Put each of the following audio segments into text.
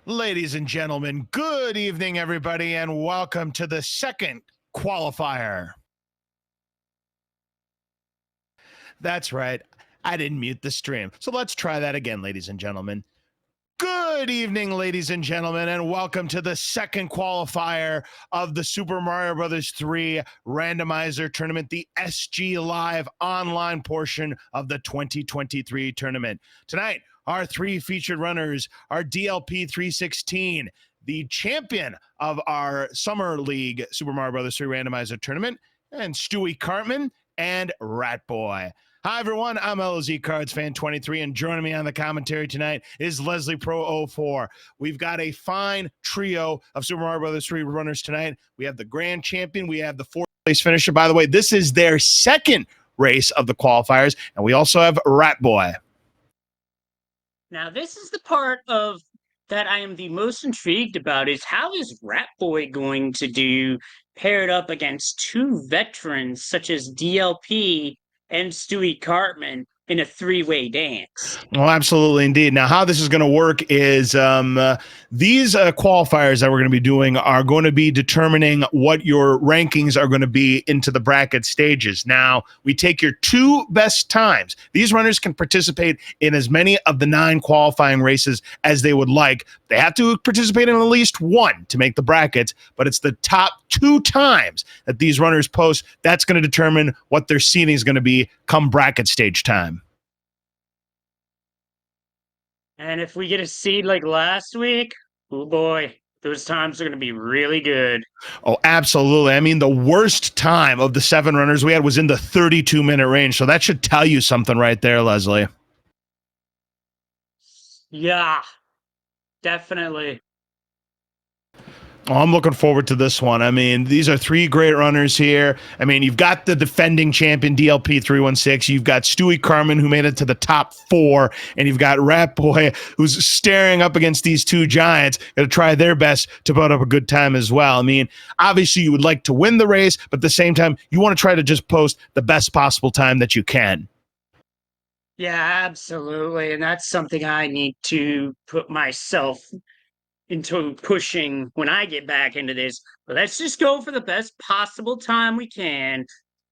Ladies and gentlemen, good evening, everybody, and welcome to the second qualifier. That's right. I didn't mute the stream. So let's try that again, ladies and gentlemen. Good evening, ladies and gentlemen, and welcome to the second qualifier of the Super Mario Bros. 3 Randomizer Tournament, the SGLIVE online portion of the 2023 tournament. Tonight, our three featured runners are DLP 316, the champion of our Summer League Super Mario Bros. 3 Randomizer Tournament, and Stewie Cartman and Ratboy. Hi, everyone. I'm LOZ Cards Fan 23, and joining me on the commentary tonight is Leslie Pro 04. We've got a fine trio of Super Mario Bros. 3 runners tonight. We have the grand champion. We have the fourth place finisher. By the way, this is their second race of the qualifiers, and we also have Ratboy. Now, this is the part of that I am the most intrigued about is how is Ratboy going to do paired up against two veterans such as DLP and Stewie Cartman in a three-way dance. Well, absolutely, indeed. Now, how this is going to work is these qualifiers that we're going to be doing are going to be determining what your rankings are going to be into the bracket stages. Now, we take your two best times. These runners can participate in as many of the 9 qualifying races as they would like. They have to participate in at least one to make the brackets, but it's the top 2 times that these runners post that's going to determine what their seeding is going to be come bracket stage time. And if we get a seed like last week, oh boy, those times are going to be really good. Oh, absolutely. I mean, the worst time of the 7 runners we had was in the 32-minute range, so that should tell you something right there, Leslie. Yeah, definitely. Oh, I'm looking forward to this one. I mean, these are 3 great runners here. I mean, you've got the defending champion, DLP 316. You've got Stewie Cartman, who made it to the top 4. And you've got Ratboy, who's staring up against these 2 giants, going to try their best to put up a good time as well. I mean, obviously, you would like to win the race, but at the same time, you want to try to just post the best possible time that you can. Yeah, absolutely. And that's something I need to put myself into pushing when I get back into this. But let's just go for the best possible time we can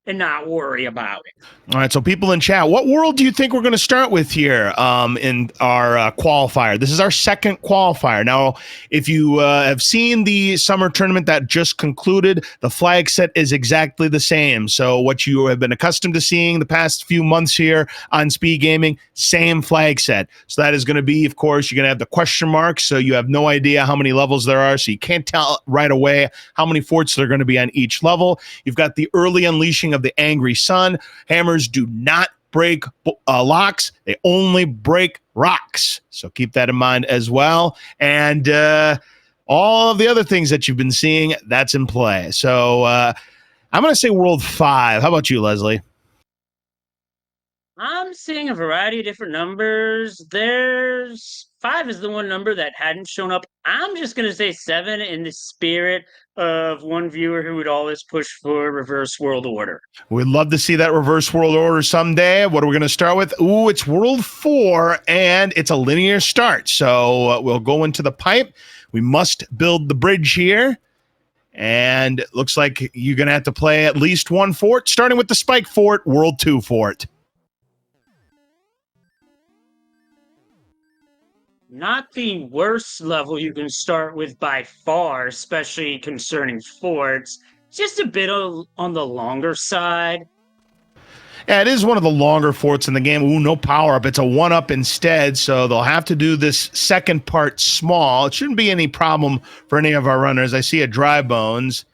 and not worry about it. All right, so people in chat, what world do you think we're going to start with here in our qualifier? This is our second qualifier. Now, if you have seen the summer tournament that just concluded, the flag set is exactly the same. So what you have been accustomed to seeing the past few months here on Speedgaming, same flag set. So that is going to be, of course, you're going to have the question marks, so you have no idea how many levels there are, so you can't tell right away how many forts there are going to be on each level. You've got the early unleashing of the angry sun. Hammers do not break locks, they only break rocks, so keep that in mind as well. And all of the other things that you've been seeing, that's in play. So I'm going to say world 5. How about you, Leslie? I'm seeing a variety of different numbers. There's 5 is the one number that hadn't shown up. I'm just going to say 7 in the spirit of one viewer who would always push for reverse world order. We'd love to see that reverse world order someday. What are we going to start with? Ooh, it's world 4, and it's a linear start. So we'll go into the pipe. We must build the bridge here. And it looks like you're going to have to play at least one fort, starting with the Spike Fort, World 2 Fort. Not the worst level you can start with by far, especially concerning forts. Just a bit on the longer side. Yeah, it is one of the longer forts in the game. Ooh, no power-up. It's a 1-up instead, so they'll have to do this second part small. It shouldn't be any problem for any of our runners. I see a Dry Bones.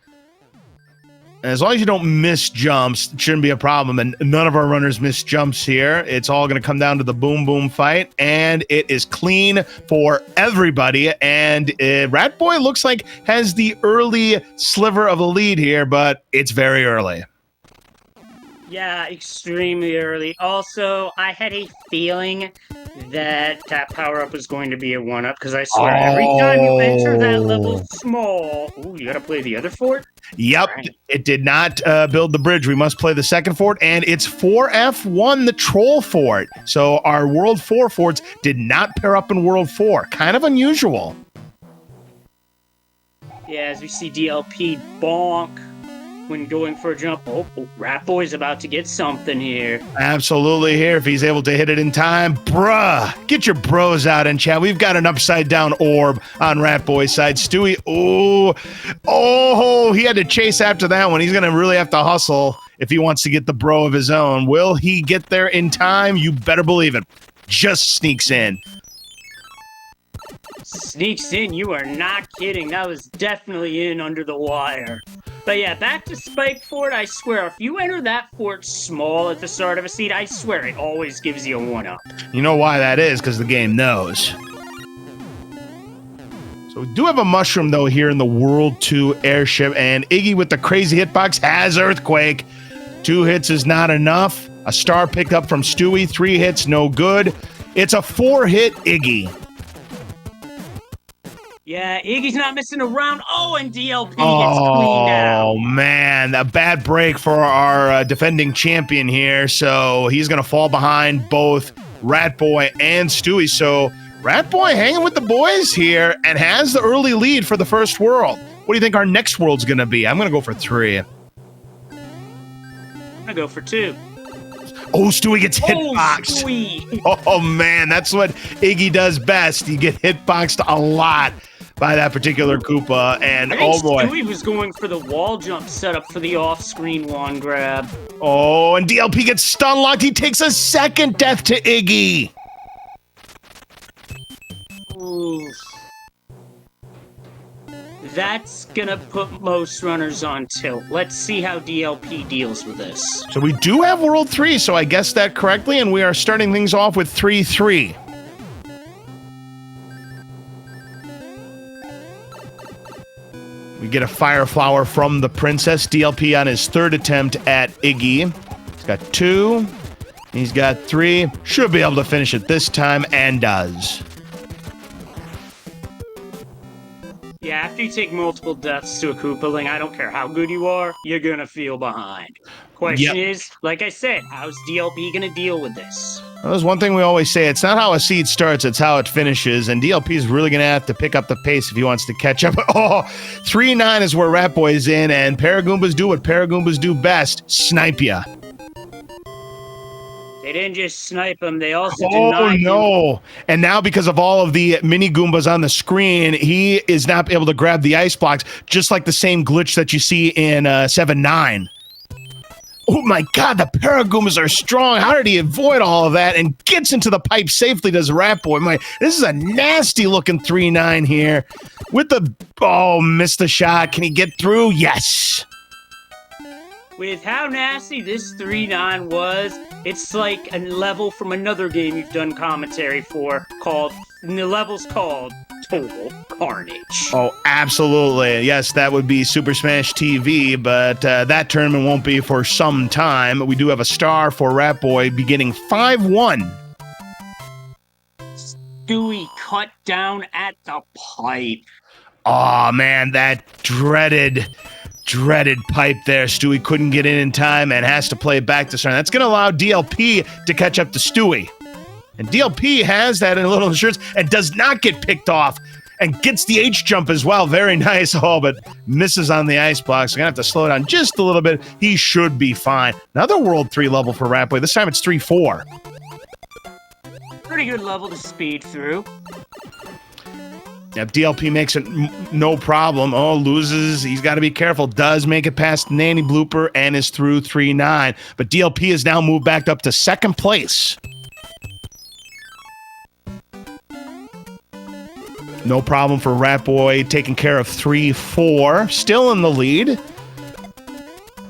And as long as you don't miss jumps, it shouldn't be a problem. And none of our runners miss jumps here. It's all going to come down to the boom boom fight. And it is clean for everybody. And Ratboy looks like has the early sliver of the lead here, but it's very early. Yeah, extremely early. Also, I had a feeling that power-up was going to be a 1-up, because I swear, every time you enter that level small... Ooh, you gotta play the other fort? Yep, right. It did not build the bridge. We must play the second fort, and it's 4F1, the Troll Fort. So our World 4 forts did not pair up in World 4. Kind of unusual. Yeah, as we see DLP bonk when going for a jump. Oh, Rat Boy's about to get something here. Absolutely here if he's able to hit it in time. Bruh, get your bros out in chat. We've got an upside down orb on Rat Boy's side. Stewie, oh, he had to chase after that one. He's going to really have to hustle if he wants to get the bro of his own. Will he get there in time? You better believe it. Just sneaks in. Sneaks in, you are not kidding. That was definitely in under the wire. But yeah, back to Spike Fort, I swear, if you enter that fort small at the start of a seed, I swear it always gives you a 1-up. You know why that is? Because the game knows. So we do have a mushroom, though, here in the World 2 airship, and Iggy with the crazy hitbox has Earthquake. 2 hits is not enough. A star picked up from Stewie. 3 hits, no good. It's a 4-hit Iggy. Yeah, Iggy's not missing around. Oh, and DLP gets cleaned out. Oh, man. A bad break for our defending champion here. So he's going to fall behind both Rat Boy and Stewie. So Rat Boy hanging with the boys here and has the early lead for the first world. What do you think our next world's going to be? I'm going to go for 3. I'm going to go for 2. Oh, Stewie gets hitboxed. Stewie. Oh, man. That's what Iggy does best. You get hitboxed a lot by that particular Koopa, and oh boy. Stewie was going for the wall jump setup for the off-screen wand grab. Oh, and DLP gets stun locked. He takes a second death to Iggy. Oof. That's gonna put most runners on tilt. Let's see how DLP deals with this. So we do have World 3, so I guessed that correctly, and we are starting things off with 3-3. We get a Fire Flower from the Princess. DLP on his 3rd attempt at Iggy. He's got 2. He's got 3. Should be able to finish it this time, and does. Yeah, after you take multiple deaths to a Koopaling, I don't care how good you are, you're gonna feel behind. Question is, like I said, how's DLP gonna deal with this? Well, there's one thing we always say. It's not how a seed starts, it's how it finishes. And DLP is really going to have to pick up the pace if he wants to catch up. Oh, 3-9 is where Rat Boy's in, and Paragoombas do what Paragoombas do best. Snipe ya. They didn't just snipe him, they also denied him. Oh, no. And now because of all of the mini Goombas on the screen, he is not able to grab the ice blocks, just like the same glitch that you see in 7-9. Oh my God, the Paragoombas are strong. How did he avoid all of that and gets into the pipe safely, does Rat Boy? This is a nasty looking 3-9 here. With the, missed the shot. Can he get through? Yes. With how nasty this 3-9 was, it's like a level from another game you've done commentary for the level's called Total Carnage. Oh, absolutely. Yes, that would be Super Smash TV, but that tournament won't be for some time. We do have a star for Rat Boy beginning 5-1. Stewie cut down at the pipe. Oh, man, that dreaded pipe there. Stewie couldn't get in time and has to play back to start. That's going to allow DLP to catch up to Stewie. And DLP has that in a little insurance and does not get picked off and gets the H jump as well. Very nice. Oh, but misses on the ice blocks. We're going to have to slow down just a little bit. He should be fine. Another World 3 level for Rat Boy. This time it's 3-4. Pretty good level to speed through. If DLP makes it no problem. Oh, loses. He's got to be careful. Does make it past Nanny Blooper and is through 3-9. But DLP has now moved back up to 2nd place. No problem for Rat Boy taking care of 3-4. Still in the lead.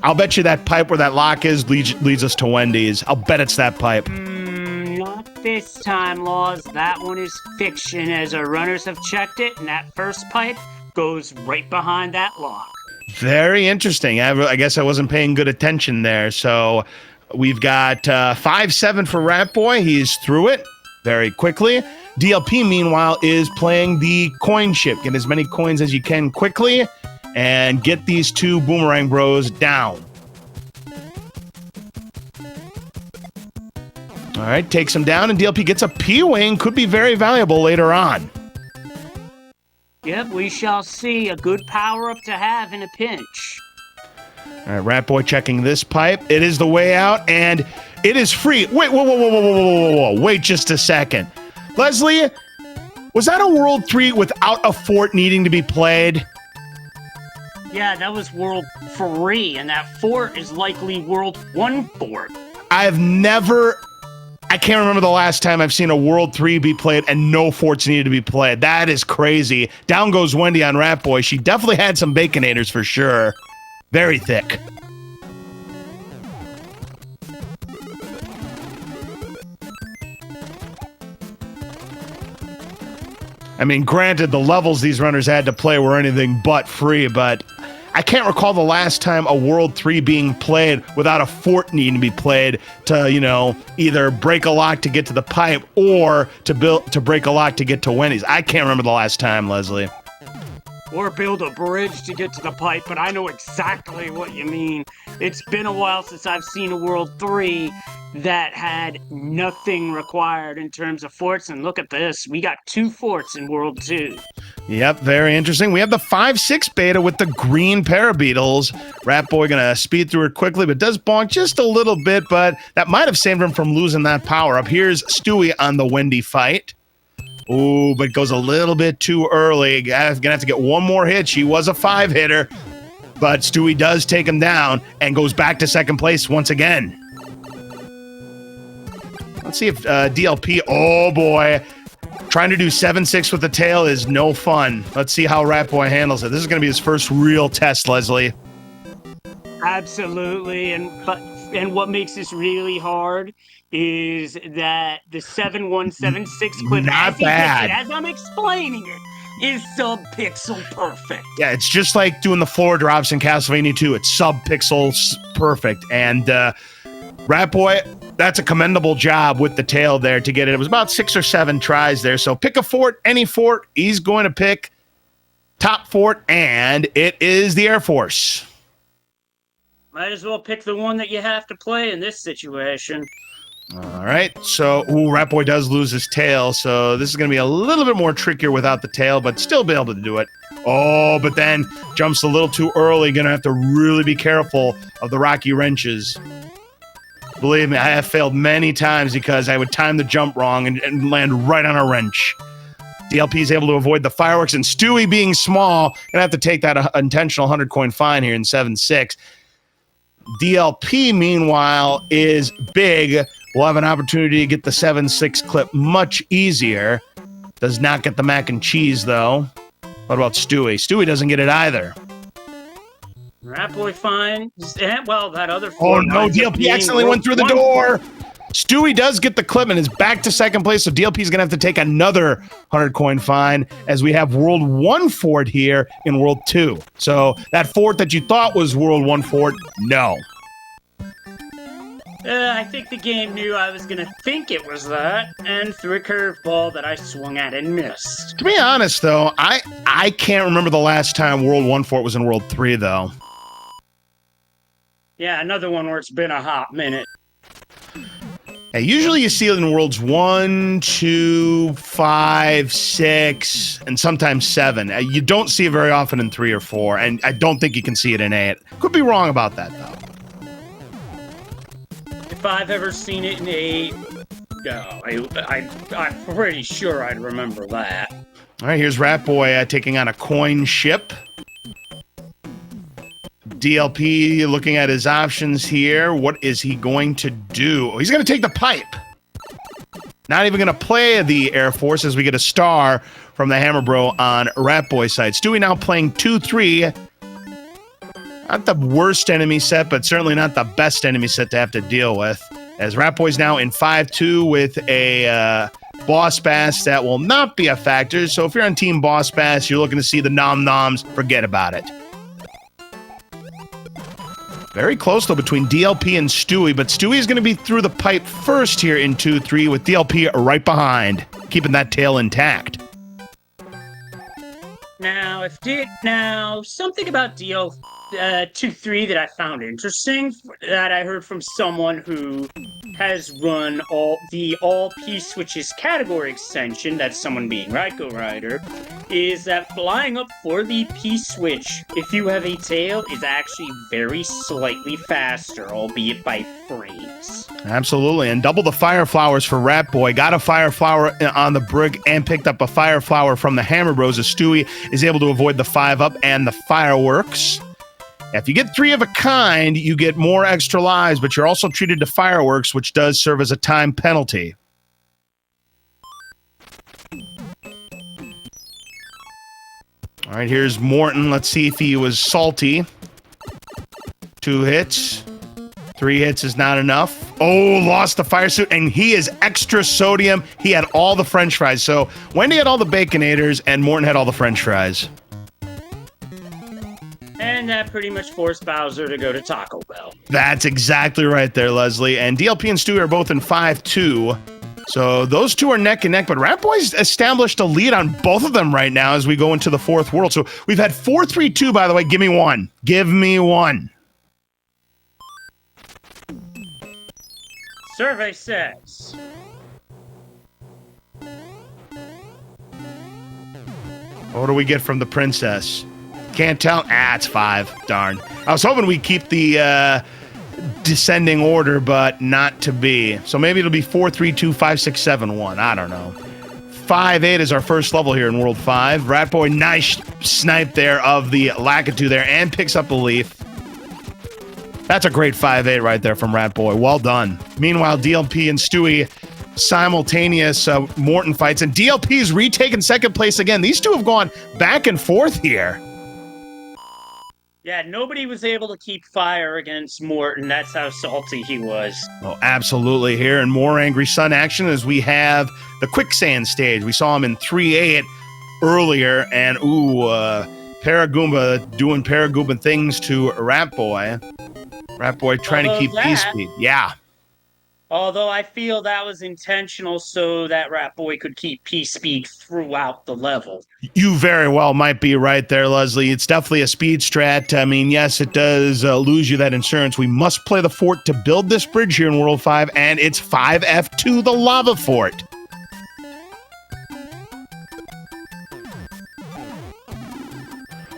I'll bet you that pipe where that lock is leads us to Wendy's. I'll bet it's that pipe. Not this time, Laws. That one is fiction, as our runners have checked it, and that first pipe goes right behind that lock. Very interesting. I guess I wasn't paying good attention there. So we've got 5-7 for Rat Boy. He's through it very quickly. DLP, meanwhile, is playing the coin ship. Get as many coins as you can quickly and get these 2 Boomerang Bros down. All right, takes him down, and DLP gets a P-Wing. Could be very valuable later on. Yep, we shall see. A good power-up to have in a pinch. All right, Rat Boy checking this pipe. It is the way out, and it is free. Wait, whoa. Wait just a second. Leslie, was that a World 3 without a fort needing to be played? Yeah, that was World 3, and that fort is likely World 1 fort. I can't remember the last time I've seen a World 3 be played and no forts needed to be played. That is crazy. Down goes Wendy on Rat Boy. She definitely had some Baconators for sure. Very thick. I mean, granted, the levels these runners had to play were anything but free, but I can't recall the last time a World 3 being played without a fort needing to be played to, either break a lock to get to the pipe or to break a lock to get to Wendy's. I can't remember the last time, Leslie. Or build a bridge to get to the pipe, but I know exactly what you mean. It's been a while since I've seen a World 3 that had nothing required in terms of forts, and look at this. We got 2 forts in World 2. Yep, very interesting. We have the 5-6 beta with the green Parabeetles. Rat Boy gonna speed through it quickly, but does bonk just a little bit, but that might have saved him from losing that power-up. Here's Stewie on the Wendy fight. Ooh, but goes a little bit too early. Gonna have to get one more hit. She was a 5-hitter, but Stewie does take him down and goes back to second place once again. Let's see if DLP, oh boy, trying to do 7-6 with the tail is no fun. Let's see how Rat Boy handles it. This is going to be his first real test, Leslie. Absolutely, and what makes this really hard is that the 7176 clip, Not bad. as I'm explaining it, is sub-pixel perfect. Yeah, it's just like doing the floor drops in Castlevania 2. It's sub-pixels perfect. And Rat Boy, that's a commendable job with the tail there to get it. It was about 6 or 7 tries there. So pick a fort, any fort. He's going to pick top fort, and it is the Air Force. Might as well pick the one that you have to play in this situation. All right, so Rat Boy does lose his tail, so this is going to be a little bit more trickier without the tail, but still be able to do it. Oh, but then jumps a little too early. Going to have to really be careful of the rocky wrenches. Believe me, I have failed many times because I would time the jump wrong and land right on a wrench. DLP is able to avoid the fireworks, and Stewie being small, going to have to take that intentional 100-coin fine here in 7-6. DLP, meanwhile, is big. We'll have an opportunity to get the 7-6 clip much easier. Does not get the mac and cheese, though. What about Stewie? Stewie doesn't get it either. Rat Boy fine. Well, that other... Oh, no, DLP accidentally went through the door. Stewie does get the clip and is back to second place, so DLP is going to have to take another 100-coin fine as we have World 1 fort here in World 2. So that fort that you thought was World 1 fort, no. I think the game knew I was going to think it was that, and threw a curveball that I swung at and missed. To be honest, though, I can't remember the last time World 1 fort was in World 3, though. Yeah, another one where it's been a hot minute. Hey, usually you see it in Worlds 1, 2, 5, 6, and sometimes 7. You don't see it very often in 3 or 4, and I don't think you can see it in 8. Could be wrong about that, though. If I've ever seen it in 8, no, I'm pretty sure I'd remember that. All right, here's Rat Boy taking on a coin ship. DLP looking at his options here. What is he going to do? He's going to take the pipe. Not even going to play the Air Force as we get a star from the Hammer Bro on Rat Boy's side. Stewie now playing 2-3. Not the worst enemy set, but certainly not the best enemy set to have to deal with. As Rat Boy's now in 5-2 with a Boss Bass that will not be a factor. So if you're on Team Boss Bass, you're looking to see the nom-noms, forget about it. Very close, though, between DLP and Stewie, but Stewie is going to be through the pipe first here in 2-3 with DLP right behind, keeping that tail intact. Now, something about DL 2-3 that I found interesting, that I heard from someone who has run all P switches category extension, that's someone being Ryko Rider, is that flying up for the P-switch, if you have a tail, is actually very slightly faster, albeit by frames. Absolutely, and double the fire flowers for Rat Boy. Got a fire flower on the brig and picked up a fire flower from the Hammer Bros. As Stewie is able to avoid the 5-up and the fireworks. If you get 3 of a kind, you get more extra lives, but you're also treated to fireworks, which does serve as a time penalty. All right, here's Morton. Let's see if he was salty. 2 hits. 3 hits is not enough. Oh, lost the fire suit, and he is extra sodium. He had all the french fries. So Wendy had all the Baconators, and Morton had all the french fries. And that pretty much forced Bowser to go to Taco Bell. That's exactly right there, Leslie. And DLP and Stewie are both in 5-2. So those two are neck and neck, but Rat Boy's established a lead on both of them right now as we go into the 4th world. So we've had 4-3-2, by the way. Give me one. Give me one. Survey says. What do we get from the princess? Can't tell. Ah, it's 5. Darn. I was hoping we'd keep the descending order, but not to be. So maybe it'll be 4-3-2, 5-6-7-1. I don't know. 5-8 is our first level here in World 5. Rat Boy, nice snipe there of the Lakitu there and picks up the leaf. That's a great 5-8 right there from Rat Boy. Well done. Meanwhile, DLP and Stewie simultaneous Morton fights, and DLP's retaken second place again. These two have gone back and forth here. Yeah, nobody was able to keep fire against Morton. That's how salty he was. Oh, absolutely. Here in more Angry Sun action as we have the quicksand stage. We saw him in 3-8 earlier, and Paragoomba doing Paragoomba things to Rat Boy. Rat Boy trying to keep P-speed. Yeah. Although I feel that was intentional so that Rat Boy could keep P-speed throughout the level. You very well might be right there, Leslie. It's definitely a speed strat. I mean, yes, it does lose you that insurance. We must play the fort to build this bridge here in World 5, and it's 5F2, the lava fort.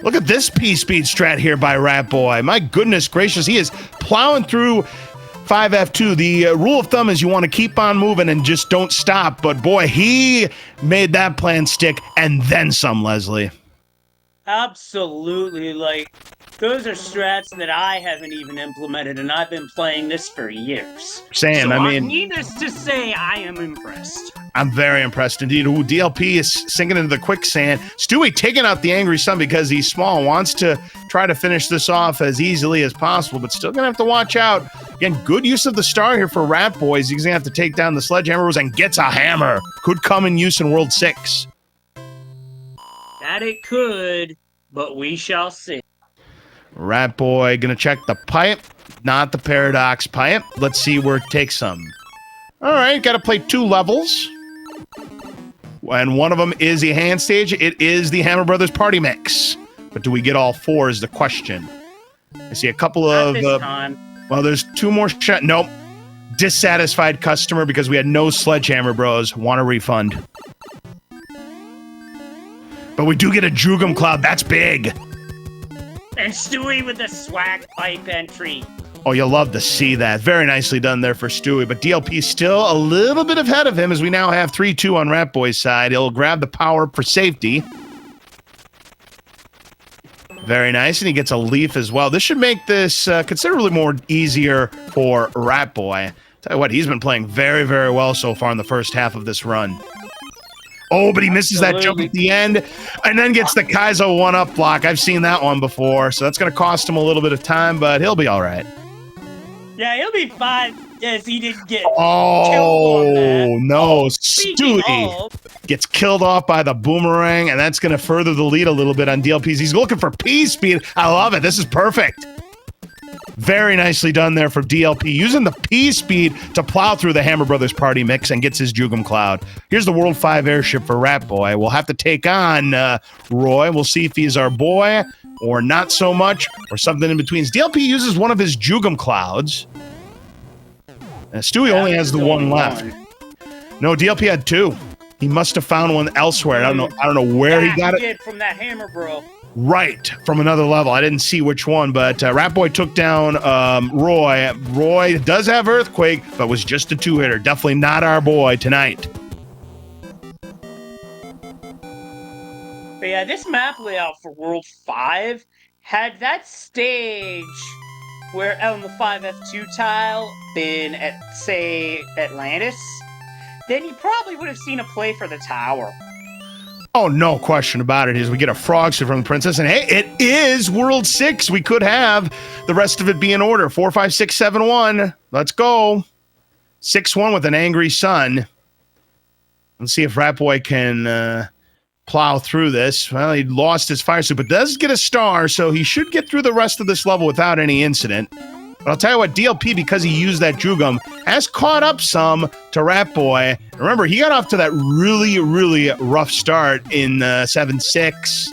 Look at this P-speed strat here by Rat Boy. My goodness gracious, he is plowing through 5F2. The rule of thumb is you want to keep on moving and just don't stop. But boy, he made that plan stick and then some, Leslie. Absolutely. Like, those are strats that I haven't even implemented, and I've been playing this for years. Same, so I mean, needless to say, I am impressed. I'm very impressed indeed. Ooh, DLP is sinking into the quicksand. Stewie taking out the Angry Sun because he's small, wants to try to finish this off as easily as possible, but still gonna have to watch out. Again, good use of the star here for Rat Boys. He's gonna have to take down the Sledgehammer and gets a hammer. Could come in use in World 6. That it could, but we shall see. Rat Boy gonna check the pipe, not the Paradox pipe. Let's see where it takes him. All right, gotta play 2 levels. And one of them is a hand stage. It is the Hammer Brothers Party Mix. But do we get all 4 is the question. I see a couple of... well, there's 2 more shots. Nope. Dissatisfied customer because we had no Sledgehammer Bros. Want a refund. But we do get a Jugum Cloud. That's big. And Stewie with the swag pipe entry. Oh, you'll love to see that. Very nicely done there for Stewie. But DLP still a little bit ahead of him as we now have 3-2 on Rat Boy's side. He'll grab the power for safety. Very nice. And he gets a leaf as well. This should make this considerably more easier for Rat Boy. Tell you what, he's been playing very, very well so far in the first half of this run. Oh, but he misses that jump at the end and then gets the Kaizo 1-up block. I've seen that one before, so that's going to cost him a little bit of time, but he'll be all right. Yeah, he'll be fine. Yes, he didn't get killed on that. No. Stewie gets killed off by the boomerang, and that's going to further the lead a little bit on DLPs. He's looking for P-speed. I love it. This is perfect. Very nicely done there for DLP, using the P-speed to plow through the Hammer Brothers Party Mix and gets his Jugum Cloud. Here's the World 5 airship for Rat Boy. We'll have to take on Roy. We'll see if he's our boy or not so much or something in between. DLP uses one of his Jugum Clouds. Stewie only has the 1 left. No, DLP had 2. He must have found one elsewhere. I don't know where he got it. Did from that hammer, bro. Right, from another level. I didn't see which one, but Rat Boy took down Roy. Roy does have Earthquake, but was just a two-hitter. Definitely not our boy tonight. But yeah, this map layout for World 5 had that stage where on the 5F2 tile been at, say, Atlantis, then you probably would have seen a play for the tower. Oh, no question about it. Is we get a frog suit from the princess, and hey, it is World 6. We could have the rest of it be in order. 4, 5, 6, 7, 1. Let's go. 6-1 with an angry sun. Let's see if Rat Boy can plow through this. Well, he lost his fire suit, but does get a star, so he should get through the rest of this level without any incident. But I'll tell you what, DLP, because he used that Jugum, has caught up some to Rat Boy. Remember, he got off to that really, really rough start in 7-6.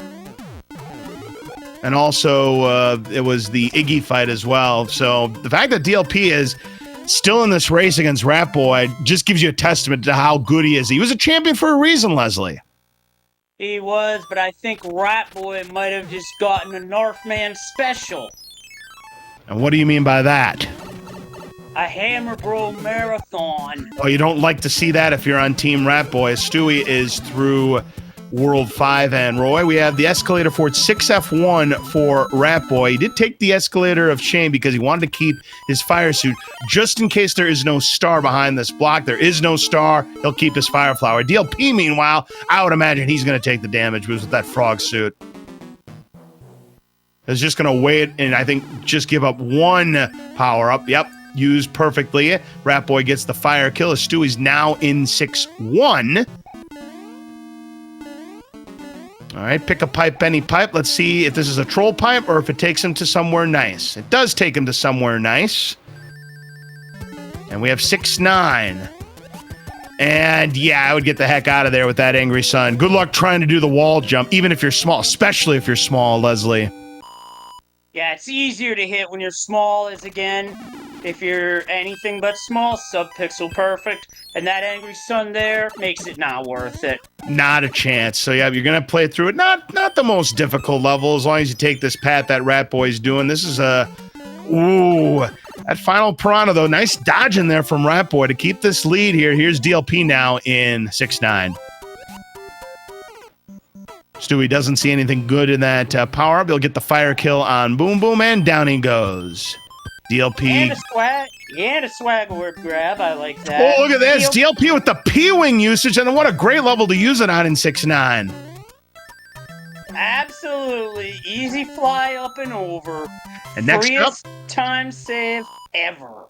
And also, it was the Iggy fight as well. So the fact that DLP is still in this race against Rat Boy just gives you a testament to how good he is. He was a champion for a reason, Leslie. He was, but I think Rat Boy might have just gotten a Northman special. And what do you mean by that? A Hammer Bro Marathon. Oh, you don't like to see that if you're on Team Rat Boy. Stewie is through World 5 and Roy. We have the escalator for 6F1 for Rat Boy. He did take the escalator of shame because he wanted to keep his fire suit just in case there is no star behind this block. There is no star. He'll keep his fire flower. DLP, meanwhile, I would imagine he's going to take the damage with that frog suit. Is just going to wait and I think just give up one power up. Yep, used perfectly. Rat Boy gets the fire kill as Stewie's now in 6-1. All right, pick a pipe, any pipe. Let's see if this is a troll pipe or if it takes him to somewhere nice. It does take him to somewhere nice. And we have 6-9. And yeah, I would get the heck out of there with that angry sun. Good luck trying to do the wall jump, even if you're small, especially if you're small, Leslie. Yeah, it's easier to hit when you're small as again. If you're anything but small, sub-pixel perfect. And that angry sun there makes it not worth it. Not a chance. So yeah, you're going to play through it. Not the most difficult level as long as you take this path that Rat Boy's doing. This is a... Ooh, that final piranha, though. Nice dodging there from Rat Boy to keep this lead here. Here's DLP now in 6-9. Stewie doesn't see anything good in that power-up. He'll get the fire kill on Boom Boom, and down he goes. DLP. And a swag word grab. I like that. Oh, look at this. DLP with the P-Wing usage, and what a great level to use it on in 6-9. Absolutely. Easy fly up and over. And next up. Time save ever.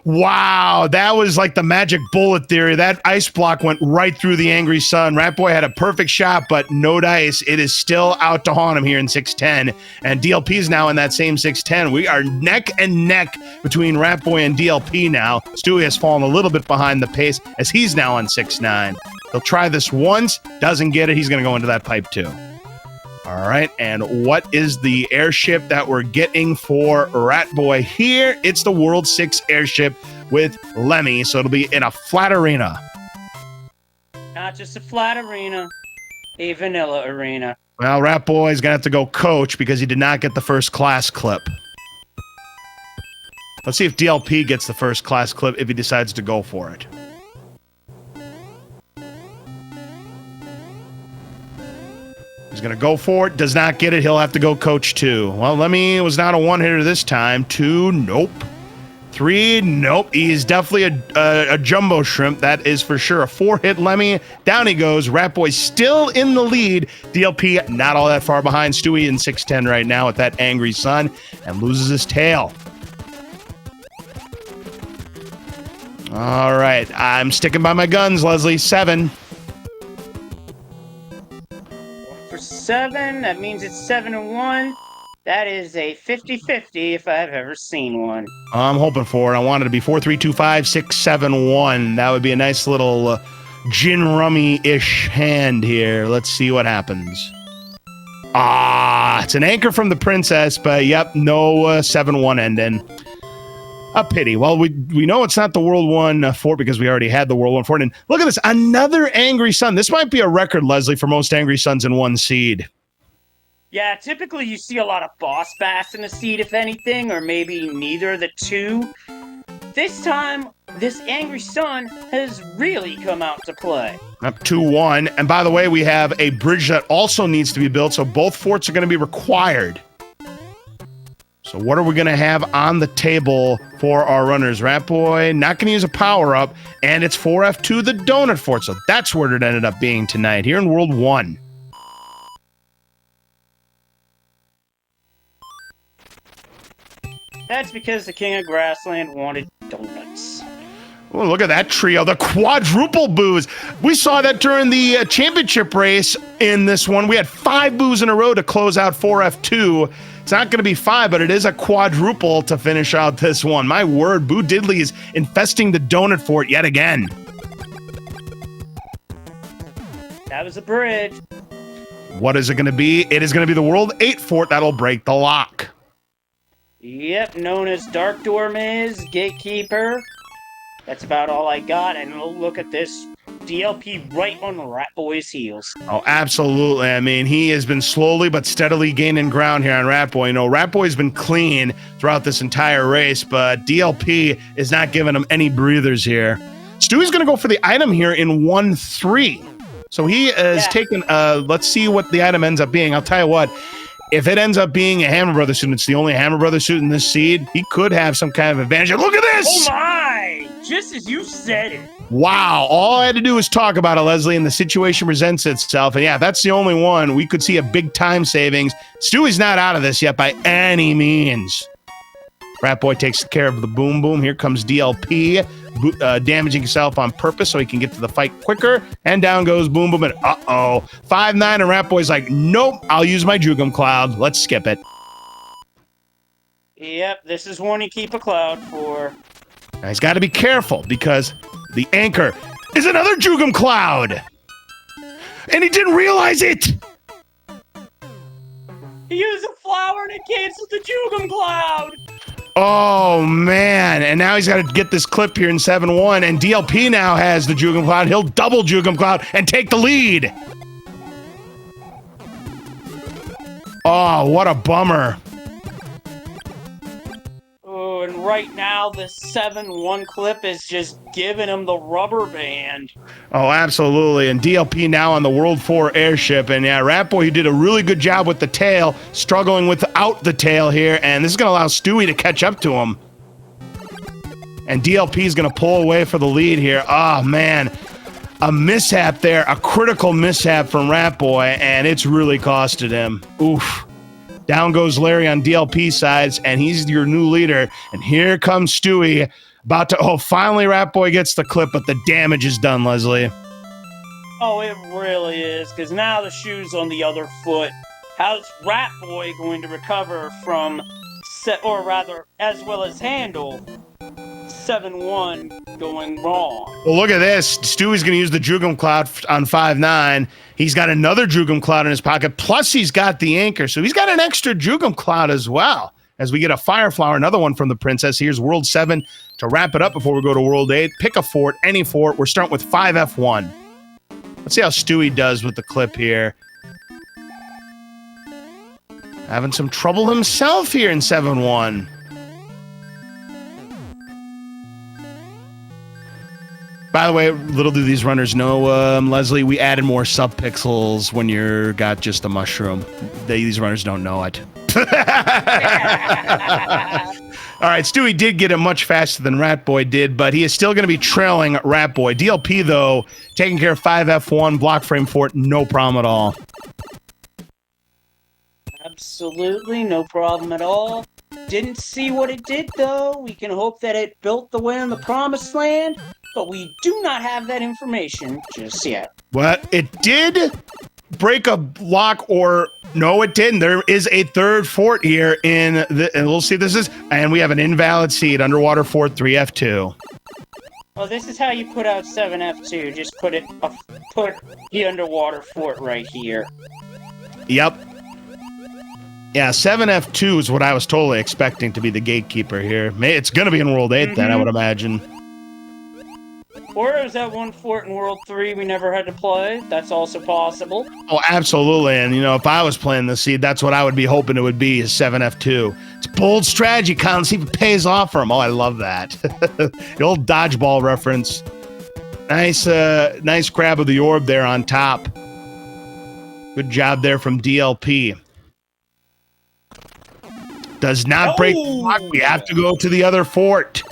Wow, that was like the magic bullet theory. That ice block went right through the angry sun. Rat Boy had a perfect shot, but no dice. It is still out to haunt him here in 6-10. And DLP is now in that same 6-10. We are neck and neck between Rat Boy and DLP now. Stewie has fallen a little bit behind the pace as he's now on 6-9. He'll try this once, doesn't get it. He's going to go into that pipe too. All right, and what is the airship that we're getting for Rat Boy here? It's the World 6 airship with Lemmy, so it'll be in a flat arena. Not just a flat arena, a vanilla arena. Well, Rat Boy's going to have to go coach because he did not get the first class clip. Let's see if DLP gets the first class clip if he decides to go for it. He's going to go for it. Does not get it. He'll have to go coach 2. Well, Lemmy was not a one-hitter this time. 2, nope. 3, nope. He's definitely a jumbo shrimp. That is for sure. A 4-hit Lemmy. Down he goes. Rat Boy still in the lead. DLP not all that far behind. Stewie in 6-10 right now with that angry sun and loses his tail. All right. I'm sticking by my guns, Leslie. 7. 7, that means it's 7-1. That is a 50-50 if I've ever seen one. I'm hoping for it. I wanted to be 4, 3, 2, 5, 6, 7, 1. That would be a nice little gin rummy-ish hand here. Let's see what happens. Ah, it's an anchor from the princess, but yep, no 7-1 ending. A pity. Well, we know it's not the World 1 fort because we already had the World 1 fort. And look at this, another Angry Sun. This might be a record, Leslie, for most Angry Suns in one seed. Yeah, typically you see a lot of Boss Bass in a seed, if anything, or maybe neither of the two. This time, this Angry Sun has really come out to play. Up 2-1. And by the way, we have a bridge that also needs to be built, so both forts are going to be required. So what are we going to have on the table for our runners? Rat Boy, not going to use a power-up, and it's 4F2, the Donut Fort. So that's where it ended up being tonight, here in World 1. That's because the King of Grassland wanted donuts. Oh, look at that trio, the quadruple boos. We saw that during the championship race in this one. We had 5 boos in a row to close out 4F2. It's not going to be 5, but it is a quadruple to finish out this one. My word, Boo Diddley is infesting the Donut Fort yet again. That was a bridge. What is it going to be? It is going to be the World 8 Fort that'll break the lock. Yep, known as Dark Door Maze, Gatekeeper. That's about all I got, and look at this. DLP right on Rat Boy's heels. Oh, absolutely. I mean, he has been slowly but steadily gaining ground here on Rat Boy. You know, Rat Boy's been clean throughout this entire race, but DLP is not giving him any breathers here. Stewie's going to go for the item here in 1-3. So he is taking, let's see what the item ends up being. I'll tell you what. If it ends up being a Hammer Brothers suit, it's the only Hammer Brothers suit in this seed, he could have some kind of advantage. Look at this! Oh my! Just as you said it. Wow, all I had to do was talk about it, Leslie, and the situation presents itself. And yeah, that's the only one. We could see a big time savings. Stewie's not out of this yet by any means. Rat Boy takes care of the Boom Boom. Here comes DLP, damaging himself on purpose so he can get to the fight quicker. And down goes Boom Boom, and uh-oh. 5-9, and Rat Boy's like, nope, I'll use my Jugum Cloud. Let's skip it. Yep, this is one you keep a cloud for. Now he's got to be careful because the anchor is another Jugum Cloud. And he didn't realize it. He used a flower and it canceled the Jugum Cloud. Oh, man. And now he's got to get this clip here in 7-1. And DLP now has the Jugum Cloud. He'll double Jugum Cloud and take the lead. Oh, what a bummer. Oh, and right now the 7-1 clip is just giving him the rubber band. Oh, absolutely. And DLP now on the World 4 airship. And yeah, Rat Boy, who did a really good job with the tail, struggling without the tail here. And this is going to allow Stewie to catch up to him. And DLP is going to pull away for the lead here. Oh, man. A mishap there, a critical mishap from Rat Boy, and it's really costed him. Oof. Down goes Larry on DLP sides, and he's your new leader. And here comes Stewie, about to... Oh, finally Rat Boy gets the clip, but the damage is done, Leslie. Oh, it really is, because now the shoe's on the other foot. How's Rat Boy going to recover from, or rather, as well as handle 7-1 going wrong? Well, look at this. Stewie's going to use the Jugum Cloud on 5-9. He's got another Jugum Cloud in his pocket, plus he's got the anchor. So he's got an extra Jugum Cloud as well. As we get a Fire Flower, another one from the Princess. Here's World 7 to wrap it up before we go to World 8. Pick a fort, any fort. We're starting with 5F1. Let's see how Stewie does with the clip here. Having some trouble himself here in 7-1. By the way, little do these runners know, Leslie, we added more sub-pixels when you're got just a mushroom. These runners don't know it. All right, Stewie did get it much faster than Rat Boy did, but he is still going to be trailing Rat Boy. DLP, though, taking care of 5F1, block frame fort, no problem at all. Absolutely, no problem at all. Didn't see what it did, though. We can hope that it built the way in the Promised Land, but we do not have that information just yet. But it did break a lock, or no, it didn't. There is a third fort here in the, and we'll see this is, and we have an invalid seed, underwater fort 3F2. Well, this is how you put out 7F2. Just put the underwater fort right here. Yep. Yeah, 7F2 is what I was totally expecting to be the gatekeeper here. It's going to be in World 8 then, I would imagine. Or is that one fort in World 3 we never had to play? That's also possible. Oh, absolutely. And, if I was playing the seed, that's what I would be hoping it would be, is 7F2. It's bold strategy, Colin. See if it pays off for him. Oh, I love that. The old dodgeball reference. Nice grab of the orb there on top. Good job there from DLP. Does not break the lock. We have to go to the other fort.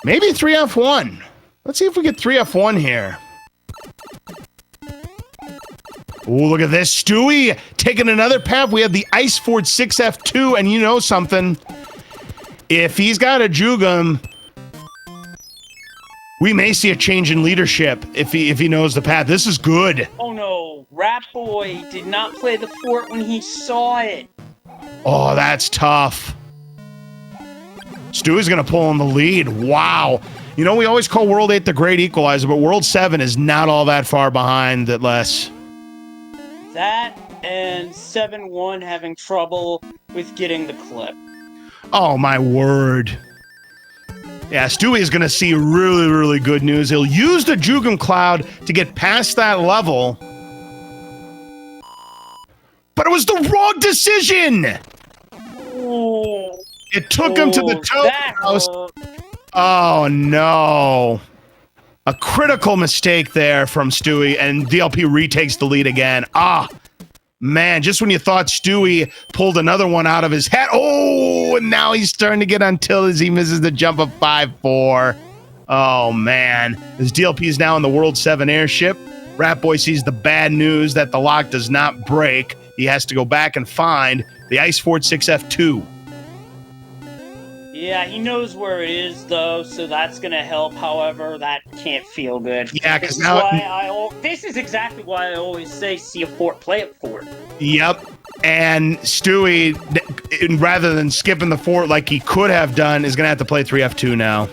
Maybe 3F1. Let's see if we get 3F1 here. Oh, look at this. Stewie taking another path. We have the Ice Fort 6F2, and you know something. If he's got a Jugum, we may see a change in leadership if he knows the path. This is good. Oh no, Rat Boy did not play the fort when he saw it. Oh, that's tough. Stewie's going to pull in the lead. Wow. We always call World 8 the great equalizer, but World 7 is not all that far behind it, Les. That and 7-1 having trouble with getting the clip. Oh, my word. Yeah, Stewie is going to see really, really good news. He'll use the Jugum Cloud to get past that level. But it was the wrong decision! Ooh. It took him to the toe house. Oh, no. A critical mistake there from Stewie, and DLP retakes the lead again. Ah, man, just when you thought Stewie pulled another one out of his hat. Oh, and now he's starting to get on tilt as he misses the jump of 5-4. Oh, man. As DLP is now in the World 7 airship, Rat Boy sees the bad news that the lock does not break. He has to go back and find the Ice Fort 6F2. Yeah, he knows where it is, though, so that's going to help. However, that can't feel good. Yeah, because now... This is exactly why I always say, see a fort, play a fort. Yep. And Stewie, rather than skipping the fort like he could have done, is going to have to play 3F2 now.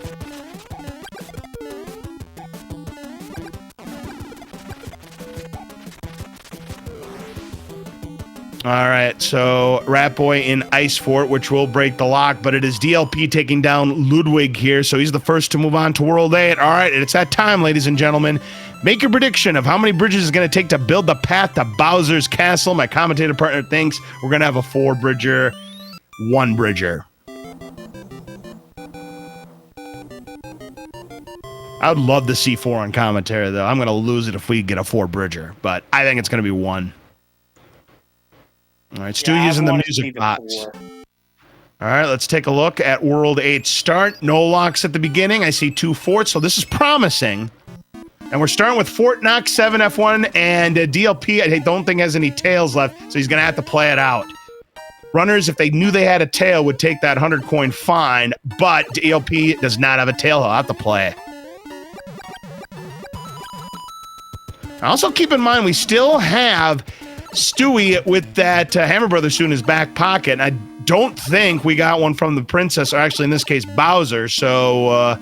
All right, so Rat Boy in Ice Fort, which will break the lock, but it is DLP taking down Ludwig here, so he's the first to move on to World 8. All right, it's that time, ladies and gentlemen. Make your prediction of how many bridges it's going to take to build the path to Bowser's Castle. My commentator partner thinks we're going to have a 4-bridger, 1-bridger. I would love to see 4 on commentary, though. I'm going to lose it if we get a 4-bridger, but I think it's going to be 1. All right, Stu using the music box. All right, let's take a look at World 8 start. No locks at the beginning. I see 2 forts, so this is promising. And we're starting with Fort Knox 7F1, and DLP, I don't think has any tails left, so he's going to have to play it out. Runners, if they knew they had a tail, would take that 100-coin fine, but DLP does not have a tail. He'll have to play. Also, keep in mind, we still have Stewie with that Hammer Brothers suit in his back pocket. And I don't think we got one from the princess, or actually in this case, Bowser. So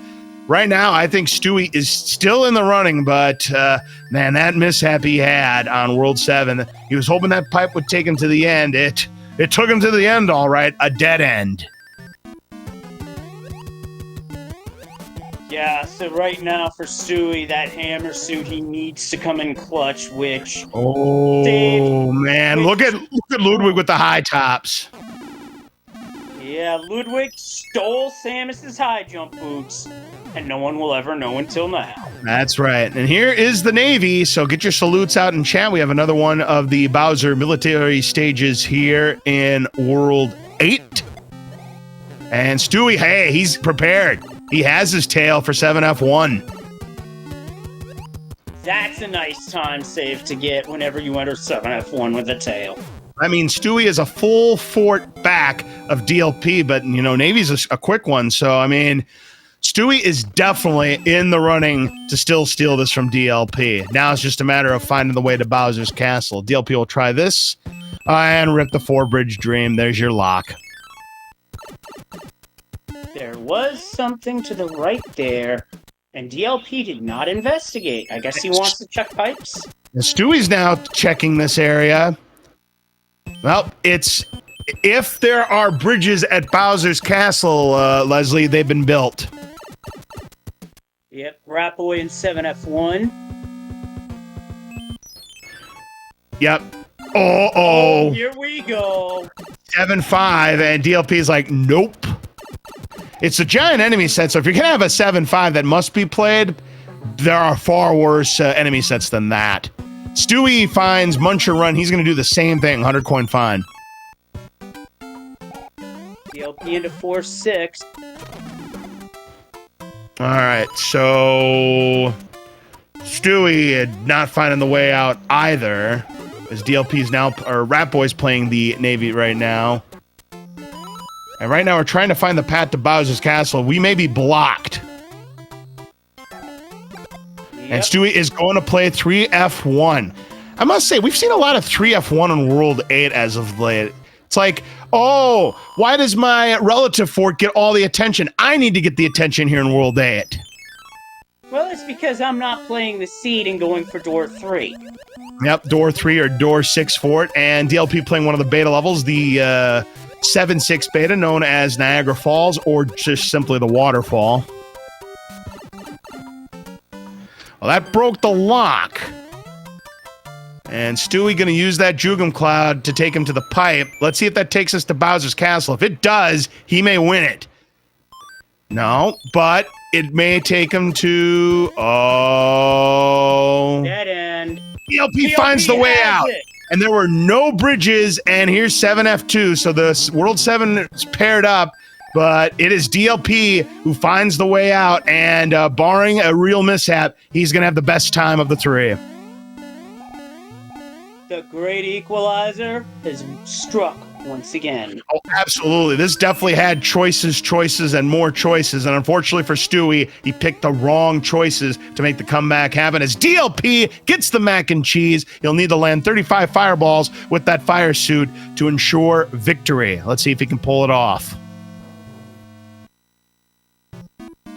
right now, I think Stewie is still in the running, but man, that mishap he had on World 7, he was hoping that pipe would take him to the end. It took him to the end, all right, a dead end. Yeah, so right now for Stewie, that hammer suit, he needs to come in clutch, which... Oh, man. Look at Ludwig with the high tops. Yeah, Ludwig stole Samus's high jump boots, and no one will ever know until now. That's right. And here is the Navy, so get your salutes out in chat. We have another one of the Bowser military stages here in World 8. And Stewie, hey, he's prepared. He has his tail for 7F1. That's a nice time save to get whenever you enter 7F1 with a tail. I mean, Stewie is a full fort back of DLP, but, Navy's a quick one. So, I mean, Stewie is definitely in the running to still steal this from DLP. Now it's just a matter of finding the way to Bowser's Castle. DLP will try this and rip the 4-bridge dream. There's your lock. There was something to the right there, and DLP did not investigate. I guess he wants to check pipes. Stewie's now checking this area. Well, it's if there are bridges at Bowser's Castle, Leslie, they've been built. Yep, Ratboy and 7F1. Yep. Oh, here we go. 7-5, and DLP's like, nope. It's a giant enemy set, so if you're gonna have a 7-5 that must be played, there are far worse enemy sets than that. Stewie finds Muncher Run. He's gonna do the same thing. 100 coin fine. DLP into 4-6. All right, so Stewie not finding the way out either. As DLP's now, or Ratboy's playing the Navy right now. And right now we're trying to find the path to Bowser's Castle. We may be blocked. And Stewie is going to play 3F1. I must say, we've seen a lot of 3F1 on World 8 as of late. It's like, oh, why does my relative fort get all the attention? I need to get the attention here in World 8. Well, it's because I'm not playing the seed and going for door 3. Yep, door 3 or door 6 fort. And DLP playing one of the beta levels, the 7-6 beta known as Niagara Falls or just simply the Waterfall. Well, that broke the lock. And Stewie going to use that Jugum Cloud to take him to the pipe. Let's see if that takes us to Bowser's Castle. If it does, he may win it. No, but it may take him to... Oh... Dead end. DLP finds the way out. And there were no bridges, and here's 7F2. So the World 7 is paired up, but it is DLP who finds the way out, and barring a real mishap, he's going to have the best time of the three. The great equalizer has struck once again. Oh, absolutely. This definitely had choices, and more choices. And unfortunately for Stewie, he picked the wrong choices to make the comeback happen. As DLP gets the mac and cheese, he'll need to land 35 fireballs with that fire suit to ensure victory. Let's see if he can pull it off.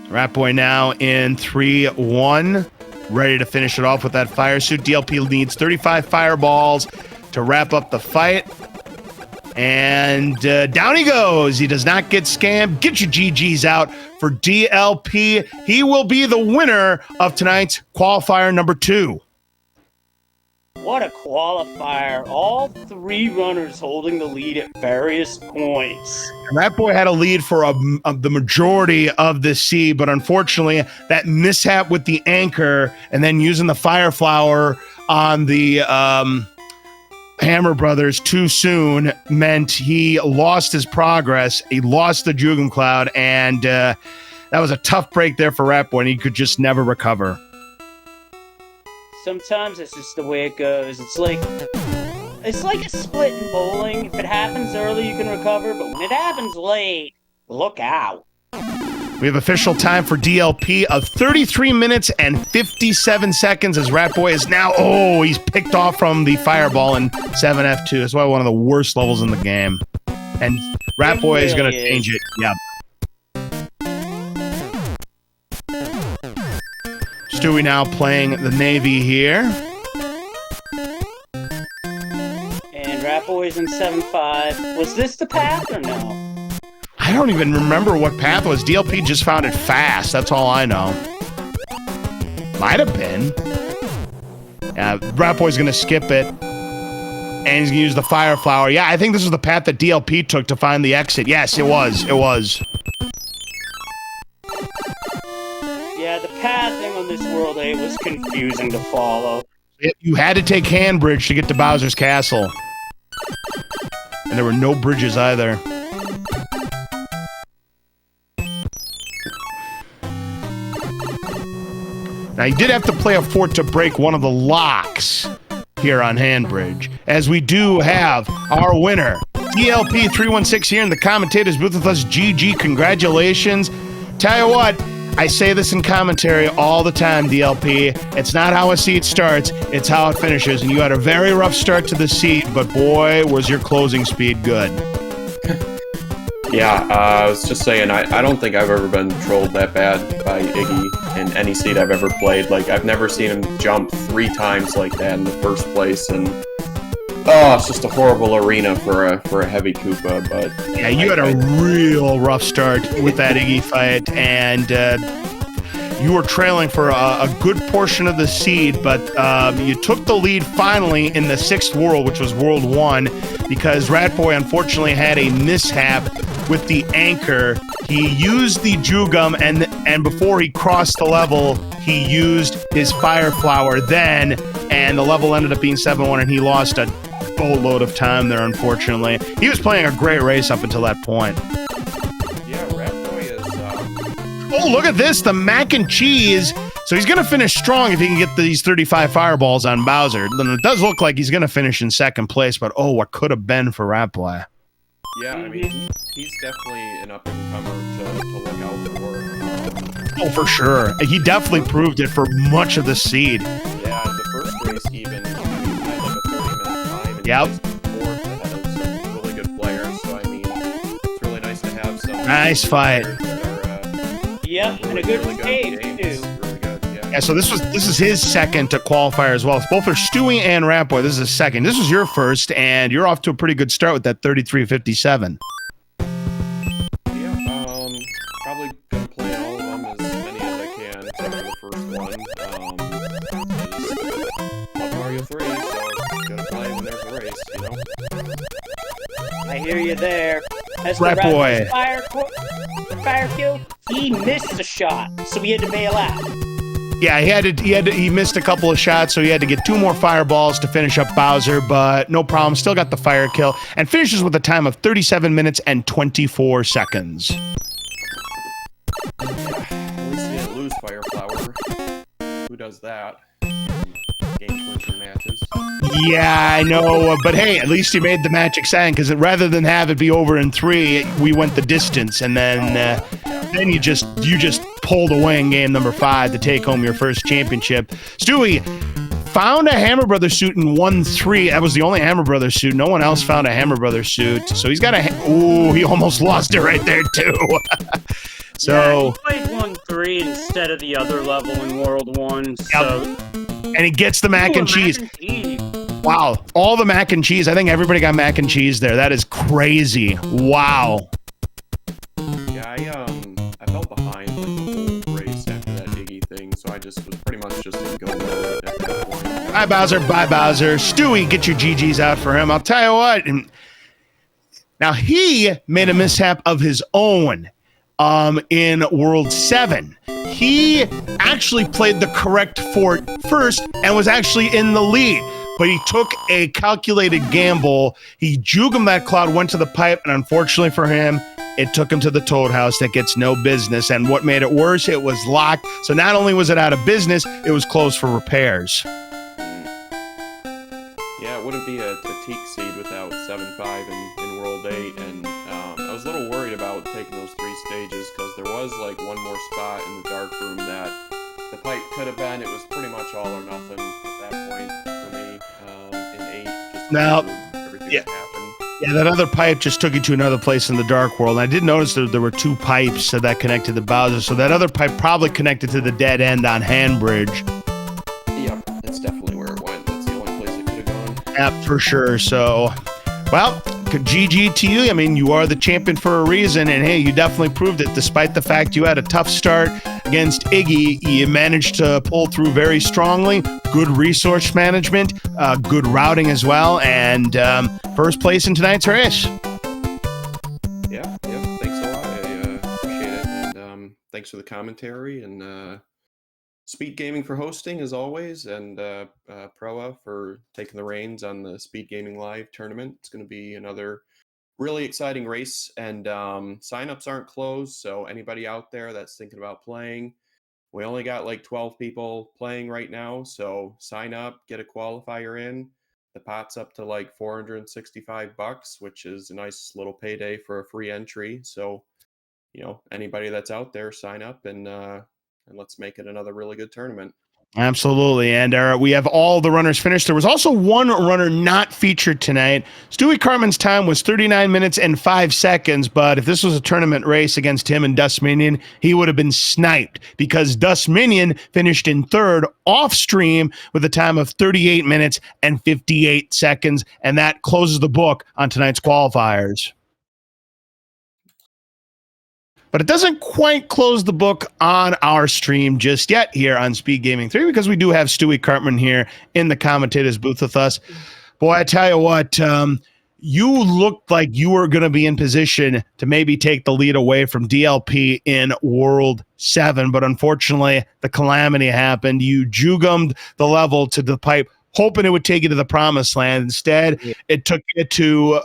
Ratboy now in 3-1. Ready to finish it off with that fire suit. DLP needs 35 fireballs to wrap up the fight. And down he goes. He does not get scammed. Get your GGs out for DLP. He will be the winner of tonight's qualifier number 2. What a qualifier. All 3 runners holding the lead at various points. And Ratboy had a lead for the majority of this seed, but unfortunately, that mishap with the anchor and then using the fire flower on the Hammer Brothers too soon meant he lost his progress. He lost the Jugum Cloud, and that was a tough break there for Ratboy, and he could just never recover. Sometimes it's just the way it goes. It's like a split in bowling. If it happens early, you can recover, but when it happens late, look out. We have official time for DLP of 33 minutes and 57 seconds as Ratboy is now, he's picked off from the fireball in 7F2. That's why one of the worst levels in the game. And Ratboy is going to change it. Yep. Stewie now playing the Navy here. And Ratboy's in 7-5. Was this the path or no? I don't even remember what path was. DLP just found it fast. That's all I know. Might have been. Yeah, Ratboy's going to skip it. And he's going to use the fire flower. Yeah, I think this was the path that DLP took to find the exit. Yes, it was. It was. Yeah, the pathing on this World 8 was confusing to follow. You had to take Handbridge to get to Bowser's Castle. And there were no bridges either. Now, you did have to play a fort to break one of the locks here on Handbridge, as we do have our winner, DLP316 here in the commentator's booth with us. GG, congratulations. Tell you what, I say this in commentary all the time, DLP. It's not how a seed starts, it's how it finishes. And you had a very rough start to the seed, but boy, was your closing speed good. Yeah, I was just saying, I don't think I've ever been trolled that bad by Iggy in any seed I've ever played. Like, I've never seen him jump 3 times like that in the first place, and Oh, it's just a horrible arena for a heavy Koopa, but Yeah, you had a real rough start with that Iggy fight, and you were trailing for a good portion of the seed, but you took the lead finally in the 6th world, which was World 1, because Ratboy unfortunately had a mishap with the anchor. He used the Jugum, and before he crossed the level, he used his Fire Flower then, and the level ended up being 7-1, and he lost a boatload of time there, unfortunately. He was playing a great race up until that point. Yeah, Ratboy is... Oh, look at this, the mac and cheese. So he's going to finish strong if he can get these 35 fireballs on Bowser. Then it does look like he's going to finish in 2nd place, but oh, what could have been for Ratboy. Yeah, I mean, he's definitely an up-and-comer to look out for. Oh, for sure. He definitely proved it for much of the seed. Yeah, the first race he even had like a 30-minute time. And Yep. he placed 4th ahead of some really good players. So, I mean, it's really nice to have some... Nice fight. That are, Yep, and a good stage, too. Really good, yeah. Yeah, so this is his 2nd to qualifier as well. Both for Stewie and Ratboy. This is his 2nd. This was your 1st, and you're off to a pretty good start with that 33.57. Yeah, probably gonna play all of them, as many as I can, except for the first one. Love Mario 3, so gotta play when there's a race, you know? I hear you there. As Rat the boy. Fire kill, he missed a shot, so he had to bail out. Yeah, he missed a couple of shots, so he had to get 2 more fireballs to finish up Bowser, but no problem. Still got the fire kill and finishes with a time of 37 minutes and 24 seconds. At least he didn't lose Fire Flower. Who does that? Game clinching matches. Yeah, I know, but hey, at least he made the match exciting, because rather than have it be over in 3, we went the distance, and then you just pulled away in game number 5 to take home your first championship. Stewie found a Hammer Brothers suit in 1-3. That was the only Hammer Brothers suit. No one else found a Hammer Brothers suit, so he's got ooh, he almost lost it right there too. So yeah, he played 1-3 instead of the other level in World 1. So. And he gets the mac and cheese. Wow, all the mac and cheese. I think everybody got mac and cheese there. That is crazy. Wow. Yeah, I felt behind like the whole race after that Iggy thing, so I just was pretty much just in go mode at that point. Bye, Bowser. Bye, Bowser. Stewie, get your GGs out for him. I'll tell you what. Now, he made a mishap of his own in World 7. He actually played the correct fort first and was actually in the lead. But he took a calculated gamble. He Jugum that cloud, went to the pipe, and unfortunately for him, it took him to the Toad House that gets no business. And what made it worse, it was locked. So not only was it out of business, it was closed for repairs. Yeah, it wouldn't be a teak seed without 7-5 in World 8. And I was a little worried about taking those 3 stages, because there was like one more spot in the dark room that the pipe could have been. It was pretty much all or nothing at that point for me in 8. Just now, everything yeah. that happened. Yeah, that other pipe just took you to another place in the Dark World. And I did notice that there were 2 pipes that connected to Bowser. So that other pipe probably connected to the dead end on Handbridge. Yep, that's definitely where it went. That's the only place it could have gone. Yeah, for sure. So, well, GG to you. I mean, you are the champion for a reason. And hey, you definitely proved it. Despite the fact you had a tough start against Iggy, you managed to pull through very strongly. Good resource management, good routing as well, and first place in tonight's race. Yeah, thanks a lot. I appreciate it, and thanks for the commentary, and Speedgaming for hosting as always, and Proa for taking the reins on the Speedgaming Live tournament. It's going to be another really exciting race, and signups aren't closed, so anybody out there that's thinking about playing, we only got like 12 people playing right now, so sign up, get a qualifier in. The pot's up to like $465, which is a nice little payday for a free entry. So, you know, anybody that's out there, sign up, and let's make it another really good tournament. Absolutely. And we have all the runners finished. There was also one runner not featured tonight. Stewie Cartman's time was 39 minutes and 5 seconds, but if this was a tournament race against him and Dust Minion, he would have been sniped because Dust Minion finished in third off stream with a time of 38 minutes and 58 seconds, and that closes the book on tonight's qualifiers. But it doesn't quite close the book on our stream just yet here on Speedgaming 3 because we do have Stewie Cartman here in the commentators booth with us. Boy, I tell you what, you looked like you were going to be in position to maybe take the lead away from DLP in World 7, but unfortunately the calamity happened. You jugumed the level to the pipe, hoping it would take you to the promised land. Instead, it took you to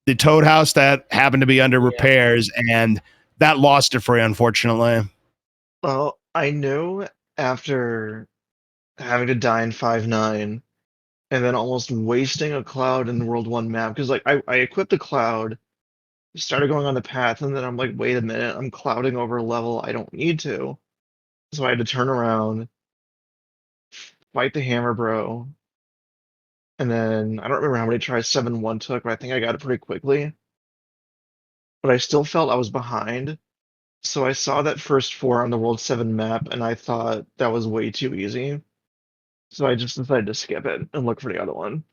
the Toad House that happened to be under repairs, and that lost it for you, unfortunately. Well, I knew after having to die in 5-9 and then almost wasting a cloud in the World 1 map, because like I equipped the cloud, started going on the path, and then I'm like, wait a minute, I'm clouding over a level I don't need to. So I had to turn around, fight the hammer bro, and then I don't remember how many tries 7-1 took, but I think I got it pretty quickly. But I still felt I was behind. So I saw that first 4 on the World 7 map, and I thought that was way too easy. So I just decided to skip it and look for the other one.